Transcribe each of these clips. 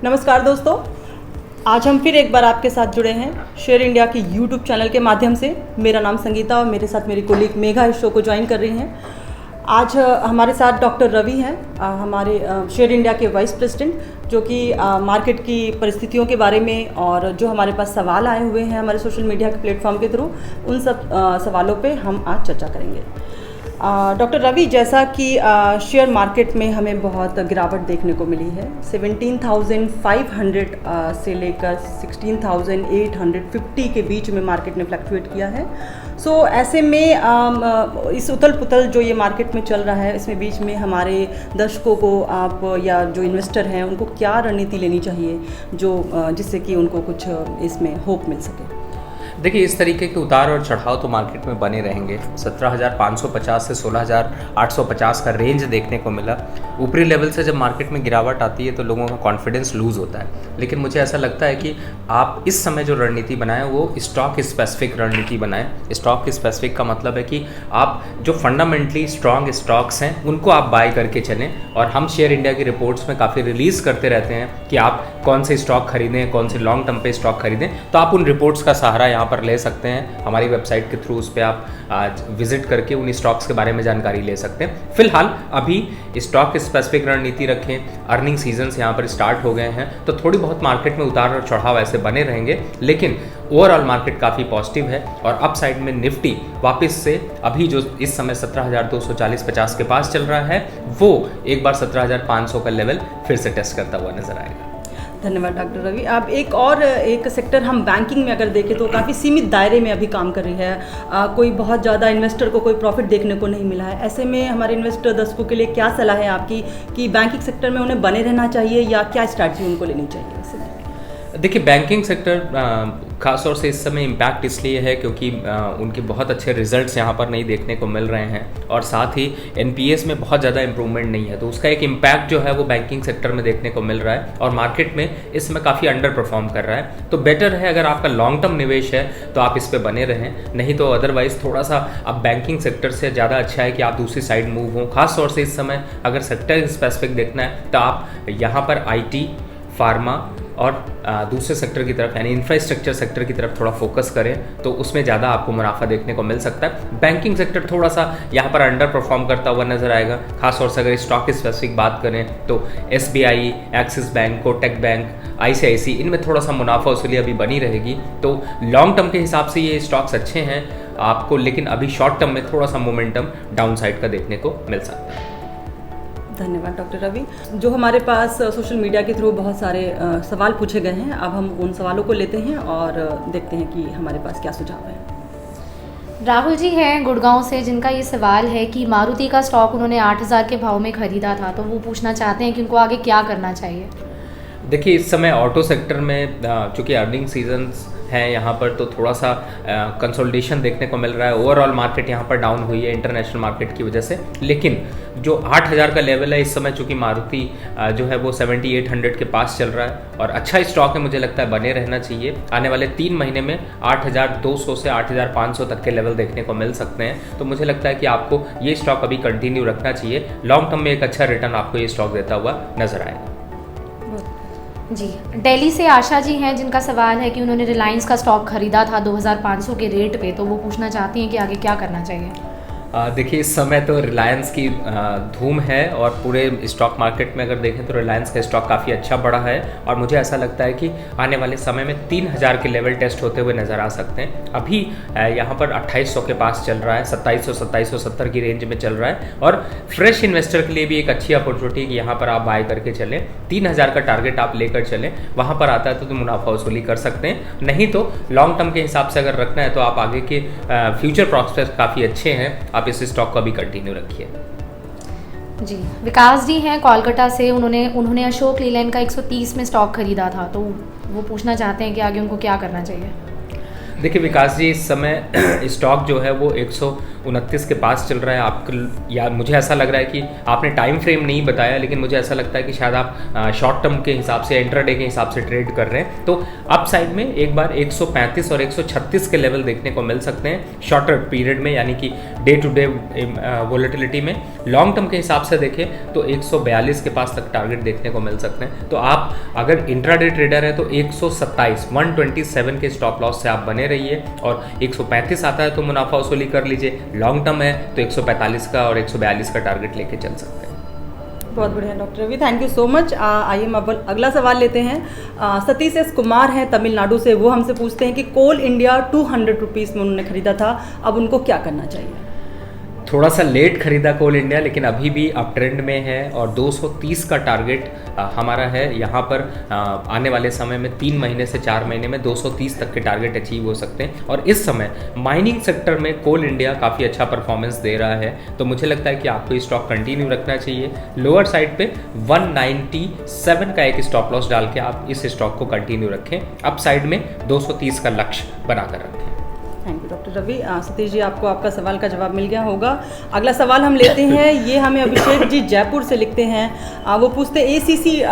नमस्कार दोस्तों, आज हम फिर एक बार आपके साथ जुड़े हैं शेयर इंडिया की यूट्यूब चैनल के माध्यम से। मेरा नाम संगीता और मेरे साथ मेरी कोलीग मेघा इस शो को ज्वाइन कर रही हैं। आज हमारे साथ डॉक्टर रवि हैं, हमारे शेयर इंडिया के वाइस प्रेसिडेंट, जो कि मार्केट की परिस्थितियों के बारे में और जो हमारे पास सवाल आए हुए हैं हमारे सोशल मीडिया के प्लेटफॉर्म के थ्रू, उन सब सवालों पे हम आज चर्चा करेंगे। डॉक्टर रवि, जैसा कि शेयर मार्केट में हमें बहुत गिरावट देखने को मिली है, 17,500 से लेकर 16,850 के बीच में मार्केट ने फ्लक्चुएट किया है। सो ऐसे में इस उथल पुथल जो ये मार्केट में चल रहा है, इसमें बीच में हमारे दर्शकों को आप या जो इन्वेस्टर हैं उनको क्या रणनीति लेनी चाहिए जो जिससे कि उनको कुछ इसमें होप मिल सके? देखिए, इस तरीके के उतार और चढ़ाव तो मार्केट में बने रहेंगे। 17,550 से 16,850 का रेंज देखने को मिला। ऊपरी लेवल से जब मार्केट में गिरावट आती है तो लोगों का कॉन्फिडेंस लूज़ होता है, लेकिन मुझे ऐसा लगता है कि आप इस समय जो रणनीति बनाएं वो स्टॉक स्पेसिफिक रणनीति बनाएं। स्टॉक स्पेसिफिक का मतलब है कि आप जो फंडामेंटली स्ट्रॉन्ग स्टॉक्स हैं उनको आप बाय करके चलें। और हम शेयर इंडिया की रिपोर्ट्स में काफ़ी रिलीज़ करते रहते हैं कि आप कौन से स्टॉक खरीदें, कौन से लॉन्ग टर्म पे स्टॉक खरीदें, तो आप उन रिपोर्ट्स का सहारा यहाँ पर ले सकते हैं। हमारी वेबसाइट के थ्रू उस पर आप आज विजिट करके उन स्टॉक्स के बारे में जानकारी ले सकते हैं। फिलहाल अभी स्टॉक स्पेसिफिक रणनीति रखें। अर्निंग सीजन्स यहाँ पर स्टार्ट हो गए हैं तो थोड़ी बहुत मार्केट में उतार और चढ़ाव ऐसे बने रहेंगे, लेकिन ओवरऑल मार्केट काफ़ी पॉजिटिव है। और अप साइड में निफ्टी वापस से अभी जो इस समय 17,240-50 के पास चल रहा है, वो एक बार 17,500 का लेवल फिर से टेस्ट करता हुआ नजर आएगा। धन्यवाद डॉक्टर रवि। अब एक सेक्टर हम बैंकिंग में अगर देखें तो काफ़ी सीमित दायरे में अभी काम कर रही है। कोई बहुत ज़्यादा इन्वेस्टर को कोई प्रॉफिट देखने को नहीं मिला है। ऐसे में हमारे इन्वेस्टर दर्शकों के लिए क्या सलाह है आपकी कि बैंकिंग सेक्टर में उन्हें बने रहना चाहिए या क्या स्ट्रैटेजी उनको लेनी चाहिए? देखिए, बैंकिंग सेक्टर खास तौर से इस समय इम्पैक्ट इसलिए है क्योंकि उनके बहुत अच्छे रिजल्ट्स यहाँ पर नहीं देखने को मिल रहे हैं और साथ ही एनपीएस में बहुत ज़्यादा इंप्रूवमेंट नहीं है, तो उसका एक इम्पैक्ट जो है वो बैंकिंग सेक्टर में देखने को मिल रहा है और मार्केट में इस समय काफ़ी अंडर परफॉर्म कर रहा है। तो बेटर है अगर आपका लॉन्ग टर्म निवेश है तो आप इस पर बने रहें, नहीं तो अदरवाइज थोड़ा सा अब बैंकिंग सेक्टर से ज़्यादा अच्छा है कि आप दूसरी साइड मूव हों। खास तौर से इस समय अगर सेक्टर स्पेसिफिक देखना है तो आप यहाँ पर IT, फार्मा और दूसरे सेक्टर की तरफ यानी इंफ्रास्ट्रक्चर सेक्टर की तरफ थोड़ा फोकस करें तो उसमें ज़्यादा आपको मुनाफा देखने को मिल सकता है। बैंकिंग सेक्टर थोड़ा सा यहाँ पर अंडर परफॉर्म करता हुआ नजर आएगा। खासतौर से अगर स्टॉक स्पेसिफिक बात करें तो SBI, axis bank, Kotak bank, ICICI, इनमें थोड़ा सा मुनाफा वसूली अभी बनी रहेगी। तो लॉन्ग टर्म के हिसाब से ये स्टॉक्स अच्छे हैं आपको, लेकिन अभी शॉर्ट टर्म में थोड़ा सा मोमेंटम डाउन साइड का देखने को मिल सकता है। धन्यवाद डॉक्टर रवि। जो हमारे पास सोशल मीडिया के थ्रू बहुत सारे सवाल पूछे गए हैं, अब हम उन सवालों को लेते हैं और देखते हैं कि हमारे पास क्या सुझाव है। राहुल जी हैं गुड़गांव से, जिनका ये सवाल है कि मारुति का स्टॉक उन्होंने 8,000 के भाव में ख़रीदा था, तो वो पूछना चाहते हैं कि उनको आगे क्या करना चाहिए। देखिए, इस समय ऑटो सेक्टर में चूँकि अर्निंग सीजन्स हैं यहाँ पर तो थोड़ा सा कंसोलिडेशन देखने को मिल रहा है। ओवरऑल मार्केट यहाँ पर डाउन हुई है इंटरनेशनल मार्केट की वजह से, लेकिन जो 8,000 का लेवल है इस समय चूँकि मारुति जो है वो 7,800 के पास चल रहा है और अच्छा स्टॉक है, मुझे लगता है बने रहना चाहिए। आने वाले 3 महीने में 8,200 से 8,500 तक के लेवल देखने को मिल सकते हैं। तो मुझे लगता है कि आपको ये स्टॉक अभी कंटिन्यू रखना चाहिए। लॉन्ग टर्म में एक अच्छा रिटर्न आपको ये स्टॉक देता हुआ नजर आएगा। जी, दिल्ली से आशा जी हैं, जिनका सवाल है कि उन्होंने रिलायंस का स्टॉक खरीदा था 2,500 के रेट पे, तो वो पूछना चाहती हैं कि आगे क्या करना चाहिए। देखिए, इस समय तो रिलायंस की धूम है और पूरे स्टॉक मार्केट में अगर देखें तो रिलायंस का स्टॉक काफ़ी अच्छा बढ़ा है और मुझे ऐसा लगता है कि आने वाले समय में 3,000 के लेवल टेस्ट होते हुए नज़र आ सकते हैं। अभी यहाँ पर 2,800 के पास चल रहा है, 2,770 की रेंज में चल रहा है और फ्रेश इन्वेस्टर के लिए भी एक अच्छी अपॉर्चुनिटी है कि यहाँ पर आप बाय करके चलें। 3,000 का टारगेट आप लेकर चलें, वहाँ पर आता है तो मुनाफा वसूली कर सकते हैं। नहीं तो लॉन्ग टर्म के हिसाब से अगर रखना है तो आप आगे के फ्यूचर प्रॉस्पेक्ट्स काफ़ी अच्छे हैं, आप इस स्टॉक को भी कंटिन्यू रखिए। जी, विकास जी हैं कोलकाता से, उन्होंने अशोक लीलैंड का 130 में स्टॉक खरीदा था, तो वो पूछना चाहते हैं कि आगे उनको क्या करना चाहिए। देखिए विकास जी, इस समय स्टॉक जो है वो 129 के पास चल रहा है। आपको या मुझे ऐसा लग रहा है कि आपने टाइम फ्रेम नहीं बताया, लेकिन मुझे ऐसा लगता है कि शायद आप शॉर्ट टर्म के हिसाब से, इंट्राडे के हिसाब से ट्रेड कर रहे हैं। तो अप साइड में एक बार 135 और 136 के लेवल देखने को मिल सकते हैं शॉर्टर पीरियड में, यानी कि डे टू डे वोलेटिलिटी में। लॉन्ग टर्म के हिसाब से देखें तो 142 के पास तक टारगेट देखने को मिल सकते हैं। तो आप अगर इंट्राडे ट्रेडर है तो 127 के स्टॉप लॉस से आप बने रहिए, और 135 आता है तो मुनाफा वसूली कर लीजिए। लॉन्ग टर्म है तो 145 का और 142 का टारगेट लेके चल सकते हैं। बहुत बढ़िया doctor Ravi, thank you so much. आइए हम अब अगला सवाल लेते हैं। सतीश एस कुमार हैं तमिलनाडु से, वो हमसे पूछते हैं कि कोल इंडिया 200 रुपीज़ में उन्होंने खरीदा था, अब उनको क्या करना चाहिए? थोड़ा सा लेट खरीदा कोल इंडिया, लेकिन अभी भी अप ट्रेंड में है और 230 का टारगेट हमारा है। यहाँ पर आने वाले समय में 3 महीने से 4 महीने में 230 तक के टारगेट अचीव हो सकते हैं। और इस समय माइनिंग सेक्टर में कोल इंडिया काफ़ी अच्छा परफॉर्मेंस दे रहा है, तो मुझे लगता है कि आपको ये स्टॉक कंटिन्यू रखना चाहिए। लोअर साइड पे 197 का एक स्टॉप लॉस डाल के आप इस स्टॉक को कंटिन्यू रखें। अप साइड में 230 का लक्ष्य बनाकर रखें। Thank you doctor Ravi. Satish ji, आपको आपका सवाल का जवाब मिल गया होगा। अगला सवाल हम लेते हैं, ये हमें अभिषेक जी जयपुर से लिखते हैं। वो पूछते हैं ACC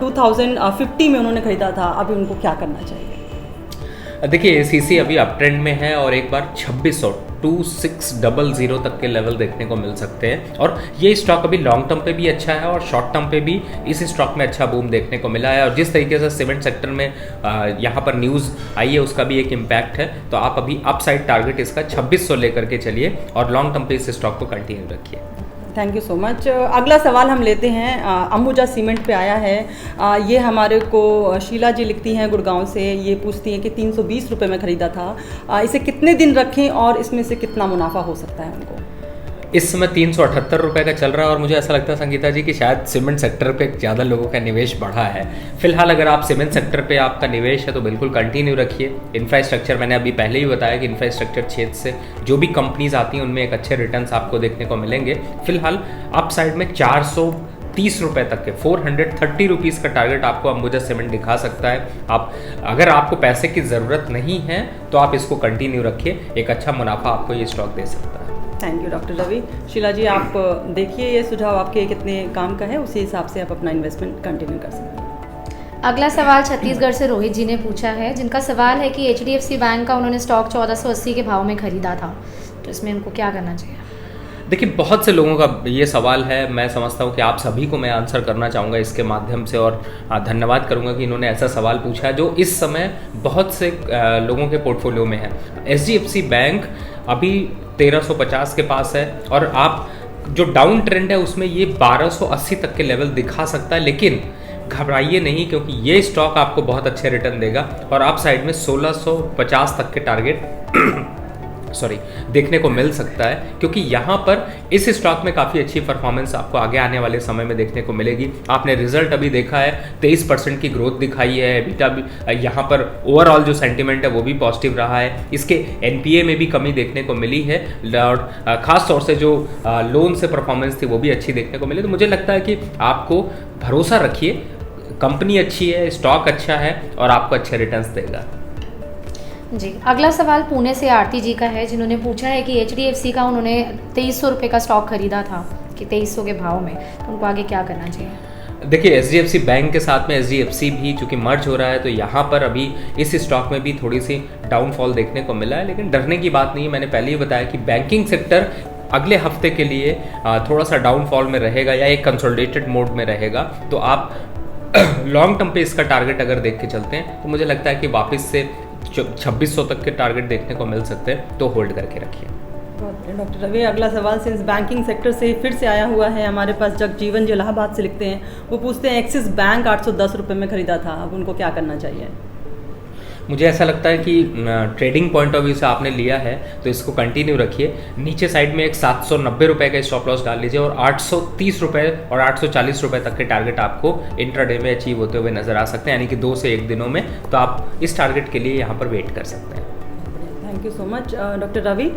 2050 में उन्होंने खरीदा था, अभी उनको क्या करना चाहिए? देखिए ACC अभी अप ट्रेंड में है और एक बार 2600 तक के लेवल देखने को मिल सकते हैं। और ये स्टॉक अभी लॉन्ग टर्म पे भी अच्छा है और शॉर्ट टर्म पे भी इस स्टॉक में अच्छा बूम देखने को मिला है। और जिस तरीके से सीमेंट सेक्टर में यहाँ पर न्यूज़ आई है उसका भी एक इम्पैक्ट है। तो आप अभी अप साइड टारगेट इसका 2600 लेकर के चलिए और लॉन्ग टर्म पे इस स्टॉक को कंटिन्यू रखिए। Thank you so much. अगला सवाल हम लेते हैं, अंबुजा सीमेंट पे आया है। ये हमारे को शीला जी लिखती हैं गुड़गांव से, ये पूछती हैं कि 320 रुपये में ख़रीदा था, इसे कितने दिन रखें और इसमें से कितना मुनाफा हो सकता है उनको? इस समय 378 रुपये का चल रहा है और मुझे ऐसा लगता है संगीता जी कि शायद सीमेंट सेक्टर पे ज़्यादा लोगों का निवेश बढ़ा है। फिलहाल अगर आप सीमेंट सेक्टर पे आपका निवेश है तो बिल्कुल कंटिन्यू रखिए। इंफ्रास्ट्रक्चर, मैंने अभी पहले ही बताया कि इंफ्रास्ट्रक्चर क्षेत्र से जो भी कंपनीज आती हैं उनमें एक अच्छे रिटर्न्स आपको देखने को मिलेंगे। फिलहाल अप साइड में 430 रुपये तक के 430 रुपीज़ का टारगेट आपको अंबुजा सीमेंट दिखा सकता है। आप अगर आपको पैसे की ज़रूरत नहीं है तो आप इसको कंटिन्यू रखिए, एक अच्छा मुनाफा आपको ये स्टॉक दे सकता है। Thank you doctor Ravi. Sheela ji, आप देखिए ये सुझाव आपके कितने काम का है, उसी हिसाब से आप अपना इन्वेस्टमेंट कंटिन्यू कर सकते हैं। अगला सवाल छत्तीसगढ़ से रोहित जी ने पूछा है, जिनका सवाल है कि HDFC बैंक का उन्होंने स्टॉक 1480 के भाव में खरीदा था, तो इसमें उनको क्या करना चाहिए? देखिए बहुत से लोगों का ये सवाल है, मैं समझता हूँ कि आप सभी को मैं आंसर करना चाहूँगा इसके माध्यम से, और धन्यवाद करूँगा कि इन्होंने ऐसा सवाल पूछा है जो इस समय बहुत से लोगों के पोर्टफोलियो में है। HDFC बैंक अभी 1350 के पास है और आप जो डाउन ट्रेंड है उसमें ये 1280 तक के लेवल दिखा सकता है, लेकिन घबराइए नहीं क्योंकि ये स्टॉक आपको बहुत अच्छे रिटर्न देगा और आप साइड में 1650 तक के टारगेट देखने को मिल सकता है, क्योंकि यहाँ पर इस स्टॉक में काफ़ी अच्छी परफॉर्मेंस आपको आगे आने वाले समय में देखने को मिलेगी। आपने रिजल्ट अभी देखा है, 23% की ग्रोथ दिखाई है। बीटा भी यहाँ पर ओवरऑल जो सेंटिमेंट है वो भी पॉजिटिव रहा है। इसके NPA में भी कमी देखने को मिली है और ख़ास तौर से जो लोन से परफॉर्मेंस थी वो भी अच्छी देखने को मिली। तो मुझे लगता है कि आपको भरोसा रखिए, कंपनी अच्छी है, स्टॉक अच्छा है और आपको अच्छे रिटर्न्स देगा। जी, अगला सवाल पुणे से आरती जी का है, जिन्होंने पूछा है कि HDFC का उन्होंने 2300 रुपये का स्टॉक खरीदा था कि 2300 के भाव में, तो उनको आगे क्या करना चाहिए? देखिए HDFC बैंक के साथ में HDFC भी चूंकि मर्ज हो रहा है तो यहाँ पर अभी इस स्टॉक में भी थोड़ी सी डाउनफॉल देखने को मिला है, लेकिन डरने की बात नहीं है। मैंने पहले ही बताया कि बैंकिंग सेक्टर अगले हफ्ते के लिए थोड़ा सा डाउनफॉल में रहेगा या एक कंसोलिडेटेड मोड में रहेगा। तो आप लॉन्ग टर्म पे इसका टारगेट अगर देख के चलते हैं तो मुझे लगता है कि वापस से 2600 तक के टारगेट देखने को मिल सकते हैं, तो होल्ड करके रखिए। डॉक्टर रवि, अगला सवाल सिंस बैंकिंग सेक्टर से फिर से आया हुआ है हमारे पास। जगजीवन जो इलाहाबाद से लिखते हैं, वो पूछते हैं एक्सिस बैंक 810 रुपये में खरीदा था, अब उनको क्या करना चाहिए? मुझे ऐसा लगता है कि ट्रेडिंग पॉइंट ऑफ व्यू से आपने लिया है तो इसको कंटिन्यू रखिए। नीचे साइड में एक 790 रुपये का स्टॉप लॉस डाल लीजिए और 830 रुपये और 840 रुपये तक के टारगेट आपको इंट्राडे में अचीव होते हुए नजर आ सकते हैं, यानी कि 2 से 1 दिनों में। तो आप इस टारगेट के लिए यहाँ पर वेट कर सकते हैं। Thank you so much doctor Ravi.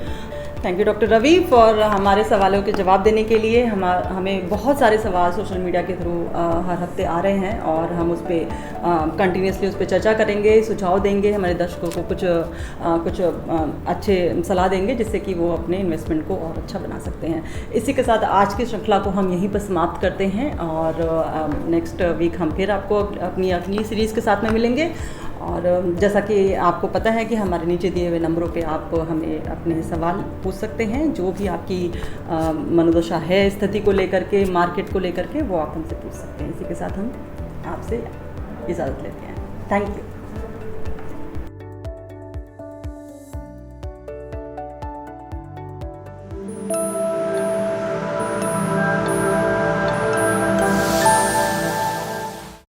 Thank you doctor Ravi for हमारे सवालों के जवाब देने के लिए। हमें बहुत सारे सवाल सोशल मीडिया के थ्रू हर हफ्ते आ रहे हैं और हम उस पर कंटिन्यूसली उस पर चर्चा करेंगे, सुझाव देंगे, हमारे दर्शकों को कुछ अच्छे सलाह देंगे जिससे कि वो अपने इन्वेस्टमेंट को और अच्छा बना सकते हैं। इसी के साथ आज की श्रृंखला को हम यहीं पर समाप्त करते हैं और नेक्स्ट वीक हम फिर आपको अपनी अगली सीरीज़ के साथ में मिलेंगे। और जैसा कि आपको पता है कि हमारे नीचे दिए हुए नंबरों पे आप हमें अपने सवाल पूछ सकते हैं, जो भी आपकी मनोदशा है स्थिति को लेकर के, मार्केट को लेकर के, वो आप हमसे पूछ सकते हैं। इसी के साथ हम आपसे इजाज़त लेते हैं। Thank you.